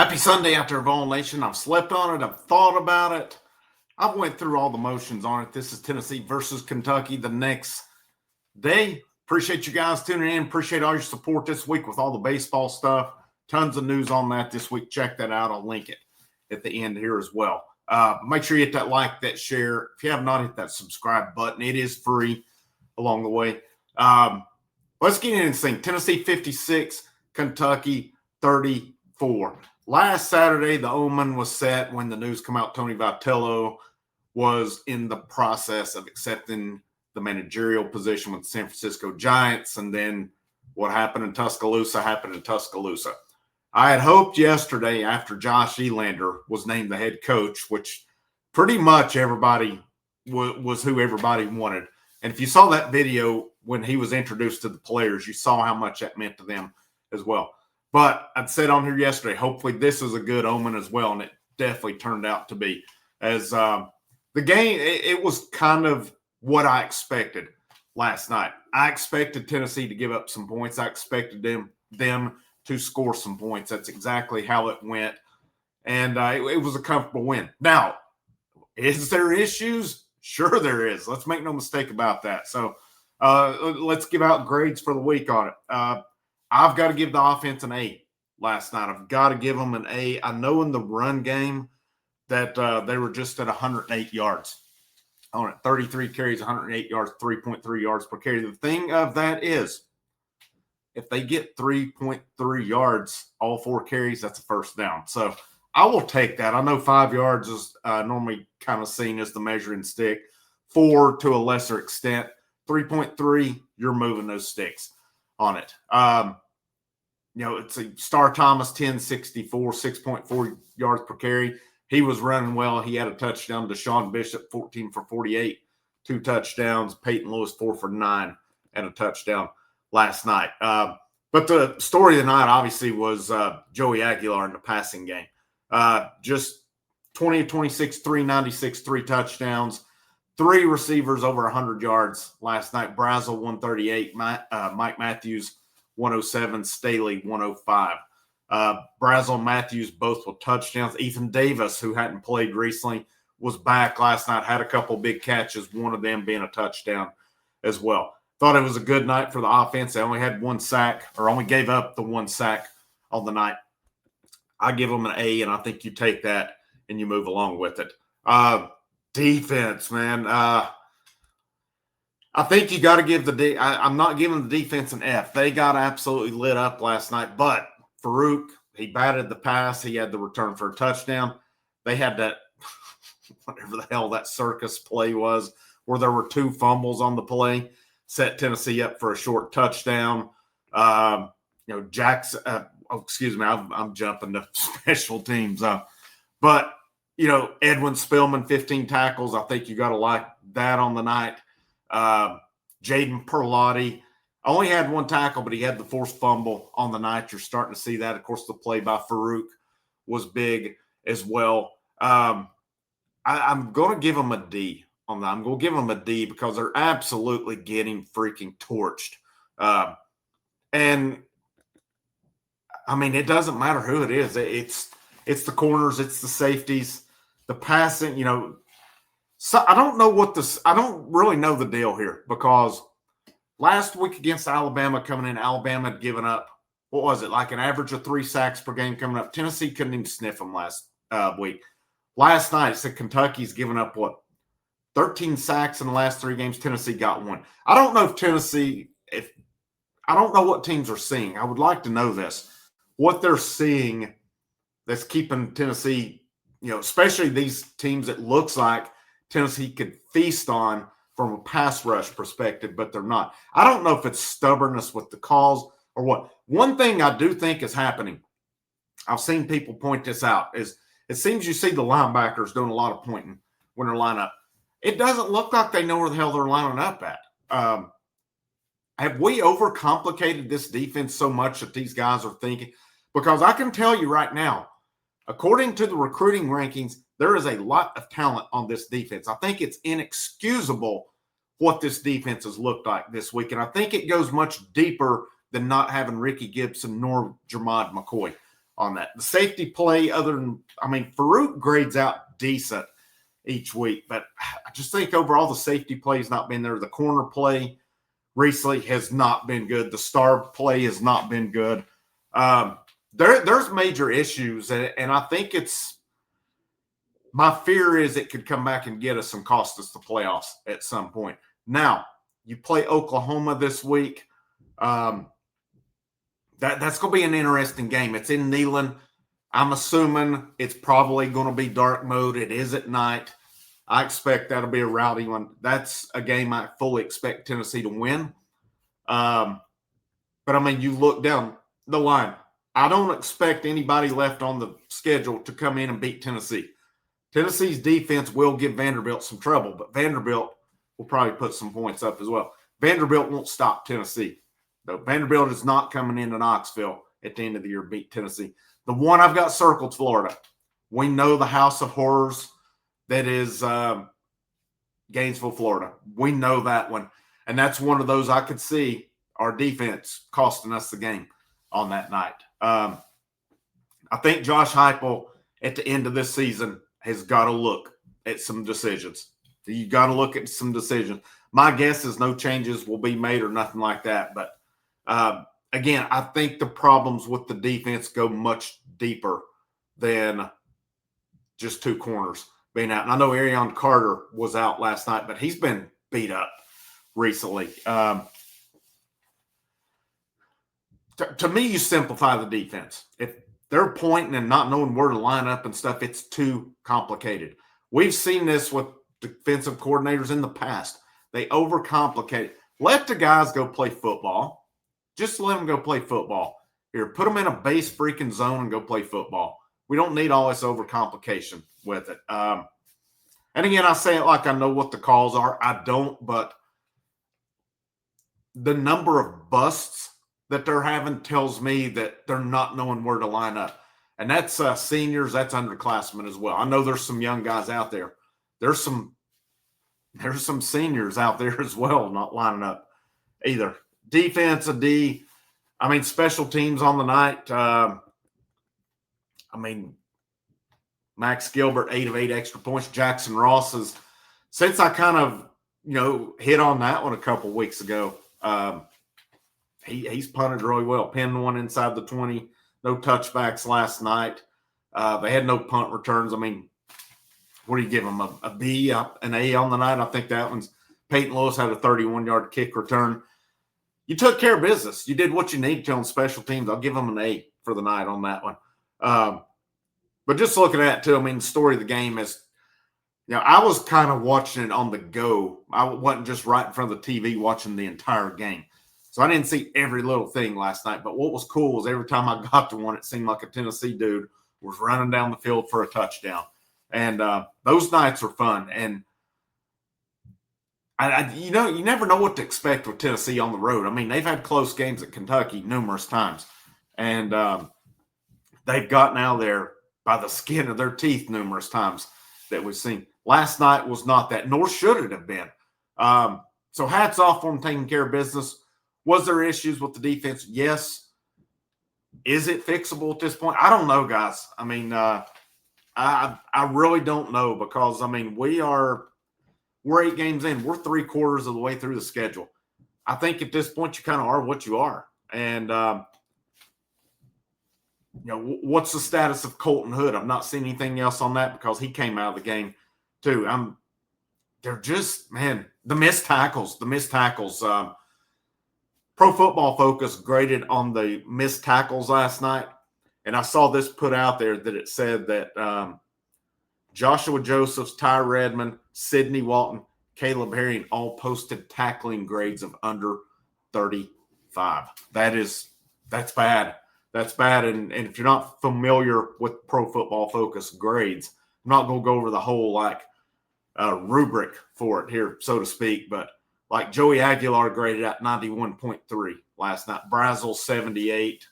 Happy Sunday out there, Vol Nation. I've slept on it. I've thought about it. I've went through all the motions on it. This is Tennessee versus Kentucky the next day. Appreciate you guys tuning in. Appreciate all your support this week with all the baseball stuff. Tons of news on that this week. Check that out. I'll link it at the end here as well. Make sure you hit that like, that share. If you have not hit that subscribe button, it is free along the way. Let's get in and sing. Tennessee 56, Kentucky 34. Last Saturday, the omen was set when the news came out Tony Vitello was in the process of accepting the managerial position with the San Francisco Giants, and then what happened in Tuscaloosa happened in Tuscaloosa. I had hoped yesterday after Josh Elander was named the head coach, which pretty much everybody was who everybody wanted. And if you saw that video when he was introduced to the players, you saw how much that meant to them as well. But I'd said on here yesterday, hopefully this is a good omen as well, and it definitely turned out to be. As the game, it was kind of what I expected last night. I expected Tennessee to give up some points. I expected them to score some points. That's exactly how it went, and it was a comfortable win. Now, is there issues? Sure there is. Let's make no mistake about that. So let's give out grades for the week on it. I've got to give the offense an A last night. I've got to give them an A. I know in the run game that they were just at 108 yards on it. 33 carries, 108 yards, 3.3 yards per carry. The thing of that is, if they get 3.3 yards, all 4 carries, that's a first down. So I will take that. I know 5 yards is normally kind of seen as the measuring stick. 4 to a lesser extent. 3.3, you're moving those sticks on it. It's a Star Thomas 10-64, 6.4 yards per carry. He was running well. He had a touchdown. Deshaun Bishop 14 for 48, 2 touchdowns. Peyton Lewis 4 for 9 and a touchdown last night. But the story of the night obviously was Joey Aguilar in the passing game. Just 20 of 26, 396, 3 touchdowns. 3 receivers over 100 yards last night. Brazel 138, Mike Matthews 107, Staley 105. Brazel and Matthews both with touchdowns. Ethan Davis, who hadn't played recently, was back last night, had a couple big catches, one of them being a touchdown as well. Thought it was a good night for the offense. They only had 1 sack, or only gave up the 1 sack on the night. I give them an A, and I think you take that and you move along with it. Defense, man. I think you got to give I'm not giving the defense an F. They got absolutely lit up last night. But Farouk, he batted the pass. He had the return for a touchdown. They had that, whatever the hell that circus play was, where there were 2 fumbles on the play, set Tennessee up for a short touchdown. Jackson. Excuse me, I'm jumping to special teams. But Edwin Spillman, 15 tackles. I think you got to like that on the night. Jaden Perlotti only had 1 tackle, but he had the forced fumble on the night. You're starting to see that. Of course, the play by Farouk was big as well. I'm going to give them a D on that. I'm going to give them a D because they're absolutely getting freaking torched. And, I mean, it doesn't matter who it is. It's the corners. It's the safeties. The passing, So I don't really know the deal here because last week against Alabama coming in, Alabama had given up, what was it, like an average of 3 sacks per game coming up. Tennessee couldn't even sniff them last week. Last night, it said Kentucky's given up, 13 sacks in the last 3 games. Tennessee got 1. I don't know I don't know what teams are seeing. I would like to know this. What they're seeing that's keeping Tennessee, especially these teams that looks like Tennessee could feast on from a pass rush perspective, but they're not. I don't know if it's stubbornness with the calls or what. One thing I do think is happening, I've seen people point this out, is it seems you see the linebackers doing a lot of pointing when they're lining up. It doesn't look like they know where the hell they're lining up at. Have we overcomplicated this defense so much that these guys are thinking? Because I can tell you right now, according to the recruiting rankings, there is a lot of talent on this defense. I think it's inexcusable what this defense has looked like this week. And I think it goes much deeper than not having Ricky Gibson nor Jermod McCoy on that. The safety play, Farouk grades out decent each week, but I just think overall the safety play has not been there. The corner play recently has not been good. The star play has not been good. There's major issues, and I think my fear is it could come back and get us and cost us the playoffs at some point. Now, you play Oklahoma this week. That's going to be an interesting game. It's in Neyland. I'm assuming it's probably going to be dark mode. It is at night. I expect that'll be a rowdy one. That's a game I fully expect Tennessee to win. But, you look down the line. I don't expect anybody left on the schedule to come in and beat Tennessee. Tennessee's defense will give Vanderbilt some trouble, but Vanderbilt will probably put some points up as well. Vanderbilt won't stop Tennessee. No, Vanderbilt is not coming into Knoxville at the end of the year to beat Tennessee. The one I've got circled, Florida. We know the house of horrors that is Gainesville, Florida. We know that one. And that's one of those I could see our defense costing us the game on that night. I think Josh Heupel at the end of this season has got to look at some decisions. You got to look at some decisions. My guess is no changes will be made or nothing like that. But again, I think the problems with the defense go much deeper than just two corners being out. And I know Arion Carter was out last night, but he's been beat up recently. To me, you simplify the defense. If they're pointing and not knowing where to line up and stuff, it's too complicated. We've seen this with defensive coordinators in the past. They overcomplicate it. Let the guys go play football. Just let them go play football. Here, put them in a base freaking zone and go play football. We don't need all this overcomplication with it. And again, I say it like I know what the calls are. I don't, but the number of busts that they're having tells me that they're not knowing where to line up. And that's seniors, that's underclassmen as well. I know there's some young guys out there. There's some seniors out there as well not lining up either. Defense, a D. Special teams on the night. Max Gilbert, 8 of 8 extra points. Jackson Ross is, since I kind of, hit on that one a couple weeks ago, he's punted really well. Pinned one inside the 20. No touchbacks last night. They had no punt returns. What do you give them? A B, an A on the night? I think that one's Peyton Lewis had a 31-yard kick return. You took care of business. You did what you needed to on special teams. I'll give them an A for the night on that one. But just looking at it too, the story of the game is, I was kind of watching it on the go. I wasn't just right in front of the TV watching the entire game. So I didn't see every little thing last night. But what was cool was every time I got to one, it seemed like a Tennessee dude was running down the field for a touchdown. And those nights are fun. And you never know what to expect with Tennessee on the road. They've had close games at Kentucky numerous times. And they've gotten out there by the skin of their teeth numerous times that we've seen. Last night was not that, nor should it have been. So hats off on taking care of business. Was there issues with the defense? Yes. Is it fixable at this point? I don't know, guys. I really don't know because, we're 8 games in. We're 3/4 of the way through the schedule. I think at this point you kind of are what you are. And, what's the status of Colton Hood? I've not seen anything else on that because he came out of the game too. They're just, the missed tackles. Pro Football Focus graded on the missed tackles last night. And I saw this put out there that it said that Joshua Josephs, Ty Redmond, Sidney Walton, Caleb Herring all posted tackling grades of under 35. That's bad. That's bad. And if you're not familiar with Pro Football Focus grades, I'm not going to go over the whole rubric for it here, so to speak. But like Joey Aguilar graded at 91.3 last night. Brazel 78,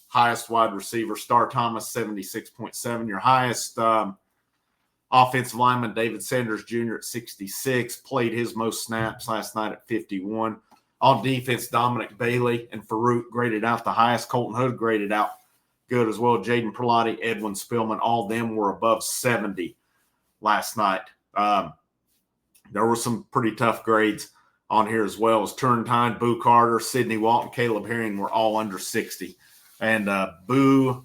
highest wide receiver. Star Thomas 76.7. Your highest offensive lineman, David Sanders Jr. at 66, played his most snaps last night at 51. On defense, Dominic Bailey and Farouk graded out the highest. Colton Hood graded out good as well. Jaden Perlotti, Edwin Spillman, all of them were above 70 last night. There were some pretty tough grades on here as well. As Turrentine, Boo Carter, Sidney Walton, Caleb Herring were all under 60. And Boo,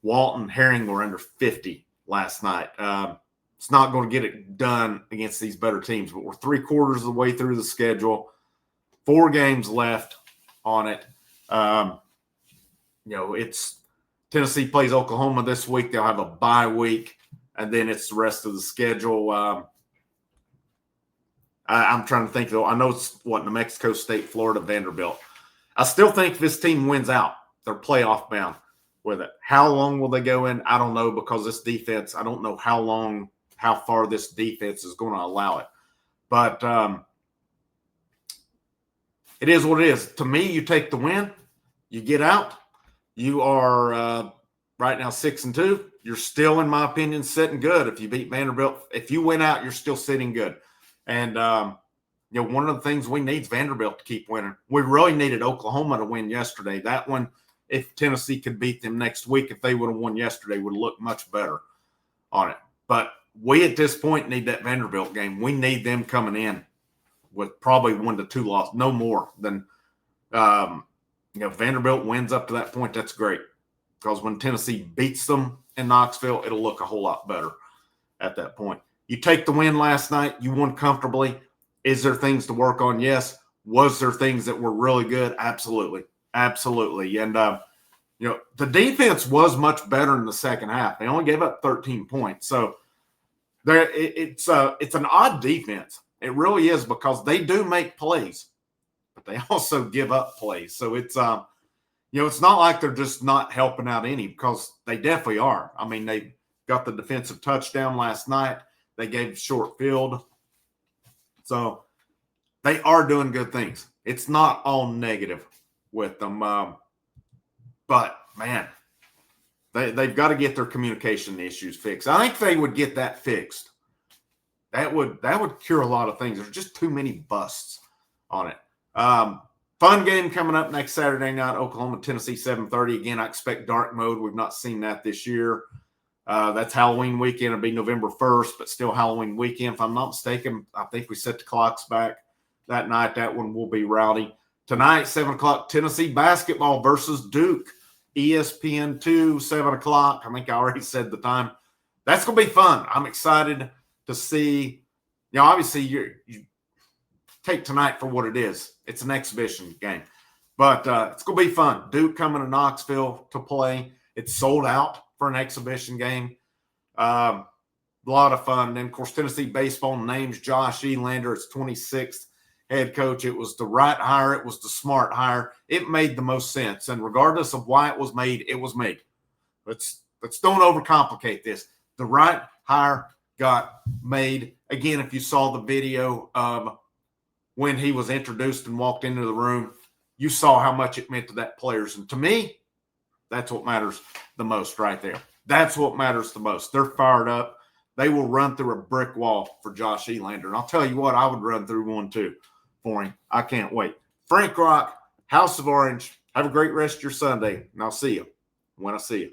Walton, Herring were under 50 last night. It's not going to get it done against these better teams, but we're 3/4 of the way through the schedule. 4 games left on it. It's Tennessee plays Oklahoma this week. They'll have a bye week, and then it's the rest of the schedule. I'm trying to think, though. I know it's New Mexico State, Florida, Vanderbilt. I still think this team wins out. They're playoff bound with it. How long will they go in? I don't know, because this defense, I don't know how far this defense is going to allow it. But it is what it is. To me, you take the win, you get out. You are right now 6-2. You're still, in my opinion, sitting good. If you beat Vanderbilt, if you win out, you're still sitting good. And one of the things we need is Vanderbilt to keep winning. We really needed Oklahoma to win yesterday. That one, if Tennessee could beat them next week, if they would have won yesterday, would have looked much better on it. But we at this point need that Vanderbilt game. We need them coming in with probably 1 to 2 losses, no more than Vanderbilt wins up to that point. That's great, because when Tennessee beats them in Knoxville, it'll look a whole lot better at that point. You take the win last night. You won comfortably. Is there things to work on? Yes. Was there things that were really good? Absolutely. Absolutely. And, the defense was much better in the second half. They only gave up 13 points. So it's an odd defense. It really is, because they do make plays, but they also give up plays. So it's not like they're just not helping out any, because they definitely are. I mean, they got the defensive touchdown last night. They gave short field. So they are doing good things. It's not all negative with them. But, man, they've got to get their communication issues fixed. I think they would get that fixed. That would cure a lot of things. There's just too many busts on it. Fun game coming up next Saturday night, Oklahoma, Tennessee, 7:30. Again, I expect dark mode. We've not seen that this year. That's Halloween weekend. It'll be November 1st, but still Halloween weekend. If I'm not mistaken, I think we set the clocks back that night. That one will be rowdy. Tonight, 7 o'clock, Tennessee basketball versus Duke. ESPN2, 7 o'clock. I think I already said the time. That's going to be fun. I'm excited to see. Obviously, you take tonight for what it is. It's an exhibition game. But it's going to be fun. Duke coming to Knoxville to play. It's sold out for an exhibition game. A lot of fun. And then, of course, Tennessee baseball names Josh Elander as 26th head coach. It was the right hire. It was the smart hire. It made the most sense. And regardless of why it was made, it was made. Let's don't overcomplicate this. The right hire got made. Again, if you saw the video when he was introduced and walked into the room, you saw how much it meant to that players. And to me, that's what matters the most right there. That's what matters the most. They're fired up. They will run through a brick wall for Josh Elander. And I'll tell you what, I would run through one too for him. I can't wait. Frank Rock, House of Orange. Have a great rest of your Sunday, and I'll see you when I see you.